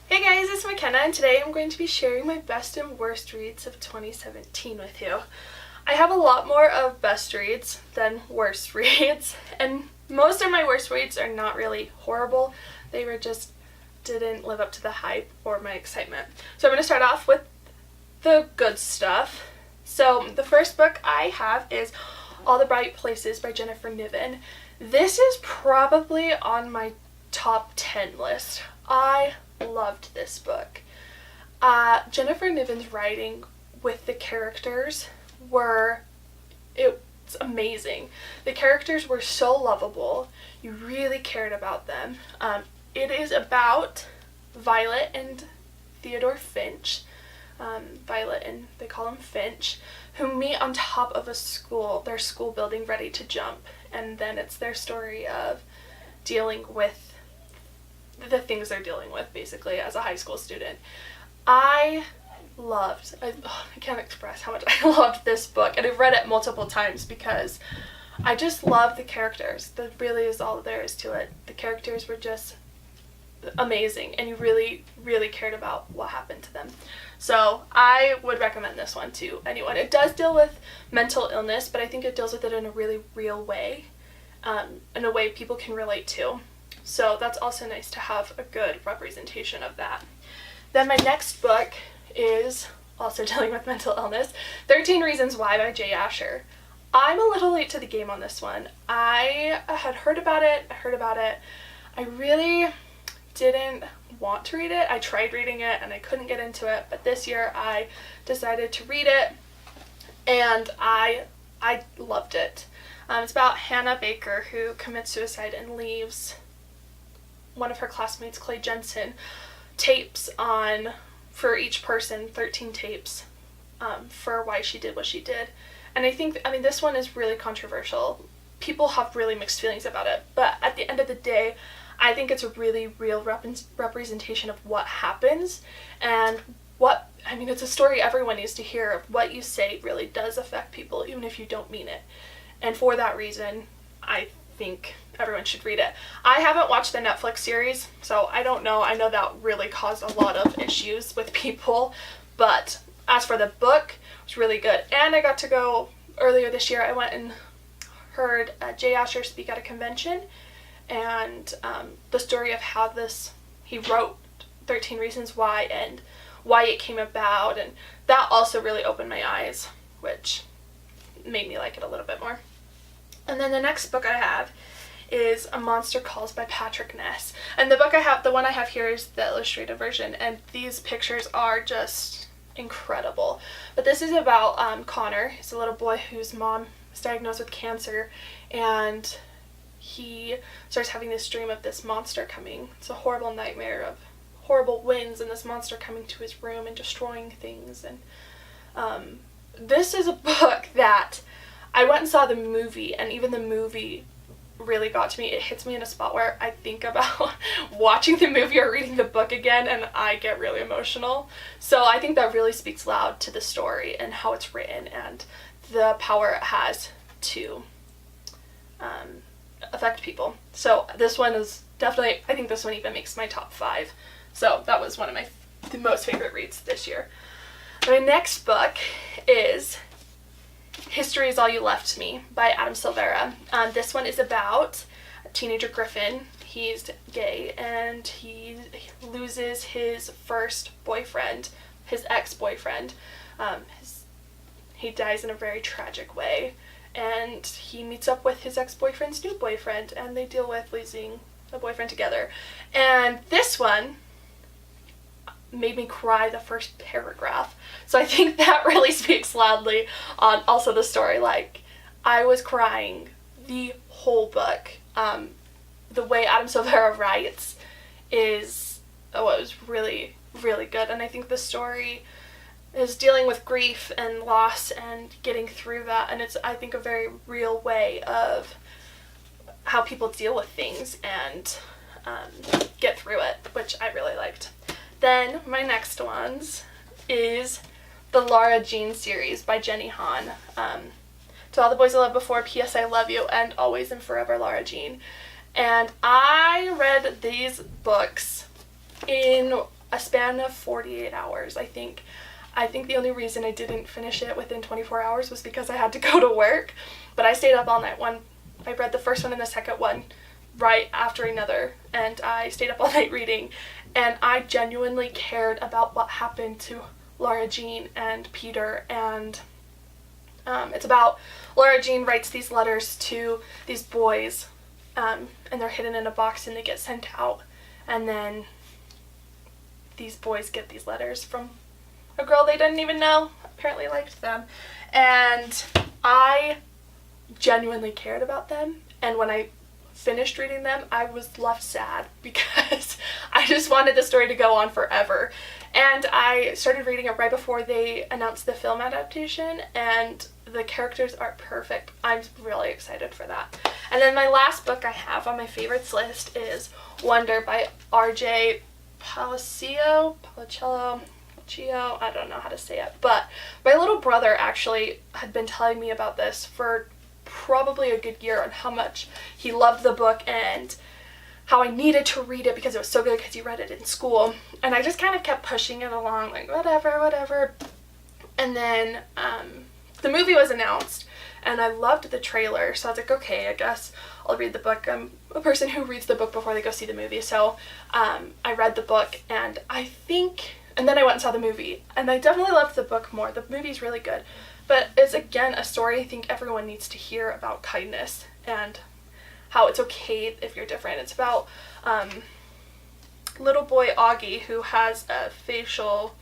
Hey guys, it's Kenna, and today I'm going to be sharing my best and worst reads of 2017 with you. I have a lot more of best reads than worst reads, and most of my worst reads are not really horrible. They were just didn't live up to the hype or my excitement. So I'm going to start off with the good stuff. So the first book I have is All the Bright Places by Jennifer Niven. This is probably on my top 10 list. I loved this book. Jennifer Niven's writing with the characters it's amazing. The characters were so lovable. You really cared about them. It is about Violet and Theodore Finch. Violet and they call him Finch, who meet on top of their school building ready to jump. And then it's their story of dealing with the things they're dealing with basically as a high school student. I can't express how much I loved this book, and I've read it multiple times because I just love the characters. That really is all there is to it. The characters were just amazing, and you really, really cared about what happened to them. So I would recommend this one to anyone. It does deal with mental illness, but I think it deals with it in a really real way, in a way people can relate to. So that's also nice to have a good representation of that. Then my next book is also dealing with mental illness, 13 Reasons Why by Jay Asher. I'm a little late to the game on this one. I had heard about it. I really didn't want to read it. I tried reading it and I couldn't get into it, but this year I decided to read it and I loved it. It's about Hannah Baker, who commits suicide and leaves one of her classmates, Clay Jensen, tapes on, for each person, 13 tapes for why she did what she did. And I mean, this one is really controversial. People have really mixed feelings about it, but at the end of the day, I think it's a really real representation of what happens, and it's a story everyone needs to hear. Of what you say really does affect people, even if you don't mean it. And for that reason, I think everyone should read it. I haven't watched the Netflix series, so I don't know. I know that really caused a lot of issues with people, but as for the book, it was really good. And I got to go earlier this year. I went and heard Jay Asher speak at a convention, and the story of how he wrote 13 Reasons Why and why it came about, and that also really opened my eyes, which made me like it a little bit more. And then the next book I have is A Monster Calls by Patrick Ness. And the one I have here is the illustrated version, and these pictures are just incredible. But this is about Connor. He's a little boy whose mom is diagnosed with cancer, and he starts having this dream of this monster coming. It's a horrible nightmare of horrible winds and this monster coming to his room and destroying things. And this is a book that I went and saw the movie, and even the movie really got to me. It hits me in a spot where I think about watching the movie or reading the book again, and I get really emotional. So I think that really speaks loud to the story and how it's written and the power it has to affect people. So this one is definitely, I think this one even makes my top 5. So that was one of the most favorite reads this year. My next book is History Is All You Left Me by Adam Silvera. This one is about a teenager Griffin. He's gay, and he loses his first boyfriend, his ex-boyfriend. He dies in a very tragic way, and he meets up with his ex-boyfriend's new boyfriend, and they deal with losing a boyfriend together. And this one made me cry the first paragraph. So I think that really speaks loudly on also the story. Like, I was crying the whole book. The way Adam Silvera writes it was really, really good. And I think the story is dealing with grief and loss and getting through that. And it's, I think, a very real way of how people deal with things and get through it, which I really liked. Then my next ones is the Lara Jean series by Jenny Han. To All the Boys I Loved Before, P.S. I Love You, and Always and Forever, Lara Jean. And I read these books in a span of 48 hours, I think. I think the only reason I didn't finish it within 24 hours was because I had to go to work, but I stayed up all night. I read the first one and the second one right after another, and I stayed up all night reading, and I genuinely cared about what happened to Lara Jean and Peter, and it's about Lara Jean writes these letters to these boys, and they're hidden in a box and they get sent out, and then these boys get these letters from a girl they didn't even know apparently liked them, and I genuinely cared about them, and when I finished reading them, I was left sad because I just wanted the story to go on forever. And I started reading it right before they announced the film adaptation, and the characters are perfect. I'm really excited for that. And then my last book I have on my favorites list is Wonder by R.J. Palacio, I don't know how to say it, but my little brother actually had been telling me about this for probably a good year on how much he loved the book and how I needed to read it because it was so good because he read it in school, and I just kind of kept pushing it along, like whatever. And then the movie was announced and I loved the trailer, so I was like, okay, I guess I'll read the book. I'm a person who reads the book before they go see the movie, so I read the book, and then I went and saw the movie, and I definitely loved the book more. The movie's really good, but it's again a story I think everyone needs to hear about kindness and how it's okay if you're different. It's about little boy Augie, who has a facial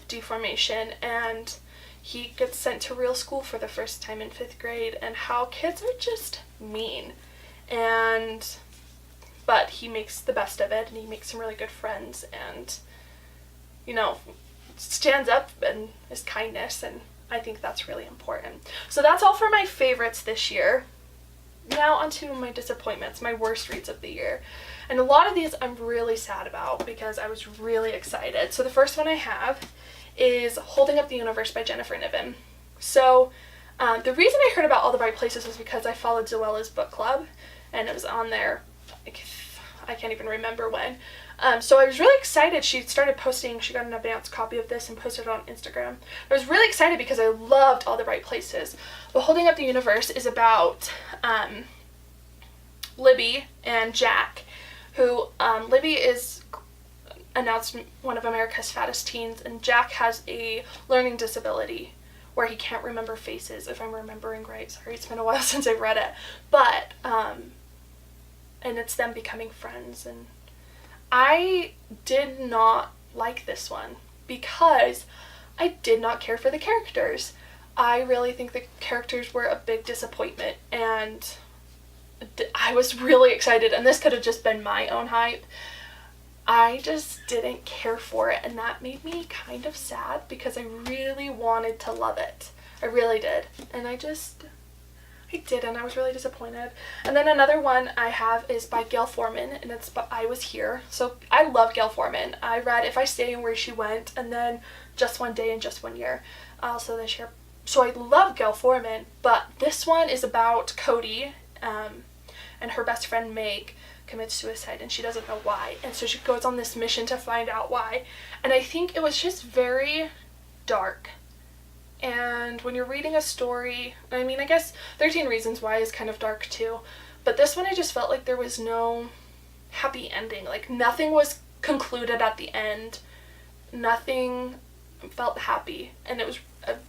deformation, and he gets sent to real school for the first time in 5th grade, and how kids are just mean, but he makes the best of it, and he makes some really good friends, and stands up and is kindness, and I think that's really important. So that's all for my favorites this year. Now onto my disappointments, my worst reads of the year. And a lot of these I'm really sad about because I was really excited. So the first one I have is Holding Up the Universe by Jennifer Niven. So the reason I heard about All the Right Places was because I followed Zoella's book club, and it was on there, I can't even remember when. So I was really excited. She started posting, she got an advance copy of this and posted it on Instagram. I was really excited because I loved All the Right Places. But Holding Up the Universe is about Libby and Jack, who Libby is announced one of America's fattest teens, and Jack has a learning disability where he can't remember faces, if I'm remembering right. Sorry, it's been a while since I've read it. But, and it's them becoming friends, and I did not like this one because I did not care for the characters. I really think the characters were a big disappointment, and I was really excited, and this could have just been my own hype. I just didn't care for it, and that made me kind of sad because I really wanted to love it. I really did, and I didn't. I was really disappointed. And then another one I have is by Gail Forman, and it's I Was Here. So I love Gail Forman. I read If I Stay and Where She Went, and then Just One Day and Just One Year, also this year. So I love Gail Forman, but this one is about Cody, and her best friend Meg commits suicide, and she doesn't know why, and so she goes on this mission to find out why. And I think it was just very dark. And when you're reading a story, I mean, I guess 13 Reasons Why is kind of dark too, but this one I just felt like there was no happy ending. Like, nothing was concluded at the end. Nothing felt happy, and it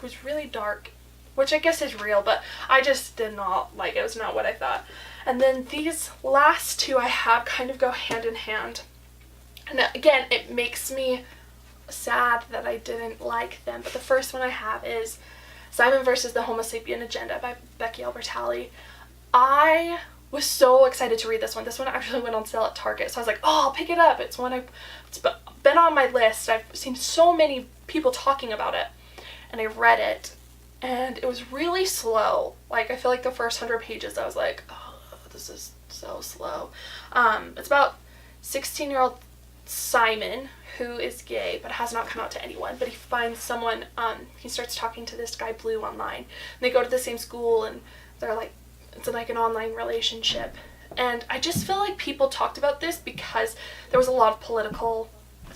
was really dark, which I guess is real, but I just did not like it. It was not what I thought. And then these last two I have kind of go hand in hand. And again, it makes me sad that I didn't like them, but the first one I have is Simon versus the Homo Sapien Agenda by Becky Albertalli. I was so excited to read this one. This one actually went on sale at Target, so I was like, oh, I'll pick it up. It's been on my list. I've seen so many people talking about it, and I read it, and it was really slow. Like, I feel like the first 100 pages I was like, oh, this is so slow. It's about 16-year-old Simon, who is gay but has not come out to anyone, but he finds someone, he starts talking to this guy Blue online, and they go to the same school, and they're like, it's like an online relationship. And I just feel like people talked about this because there was a lot of political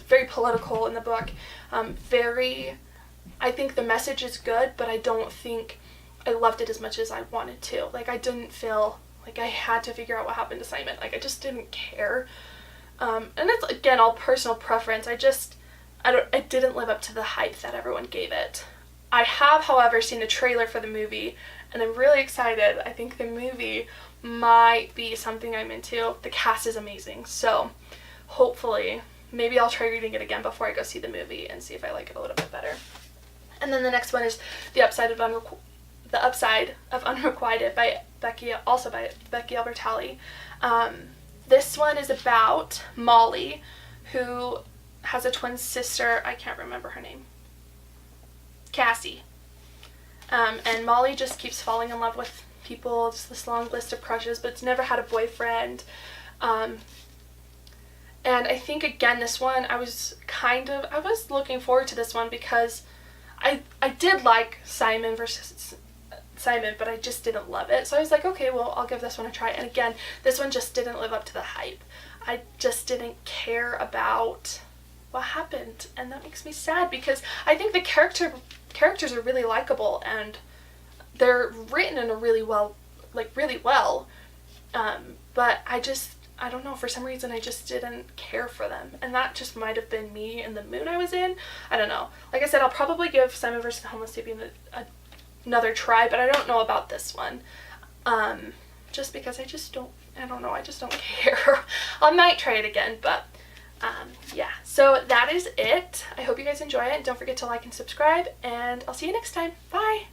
very political in the book. I think the message is good, but I don't think I loved it as much as I wanted to. Like, I didn't feel like I had to figure out what happened to Simon. Like, I just didn't care. And it's, again, all personal preference. I didn't live up to the hype that everyone gave it. I have, however, seen the trailer for the movie, and I'm really excited. I think the movie might be something I'm into. The cast is amazing, so hopefully, maybe I'll try reading it again before I go see the movie and see if I like it a little bit better. And then the next one is The Upside of Unrequited by Becky Albertalli. This one is about Molly, who has a twin sister. I can't remember her name. Cassie. And Molly just keeps falling in love with people. It's this long list of crushes, but it's never had a boyfriend. And I think, again, this one, I was looking forward to this one because I did like Simon, but I just didn't love it. So I was like, okay, well, I'll give this one a try. And again, this one just didn't live up to the hype. I just didn't care about what happened, and that makes me sad because I think the characters are really likable and they're written in a really well. But I don't know, for some reason I just didn't care for them, and that just might have been me and the mood I was in. I don't know. Like I said, I'll probably give Simon vs. the Homo Sapien another try, but I don't know about this one. Just because I just don't care. I might try it again, but yeah. So that is it. I hope you guys enjoy it, and don't forget to like and subscribe, and I'll see you next time. Bye!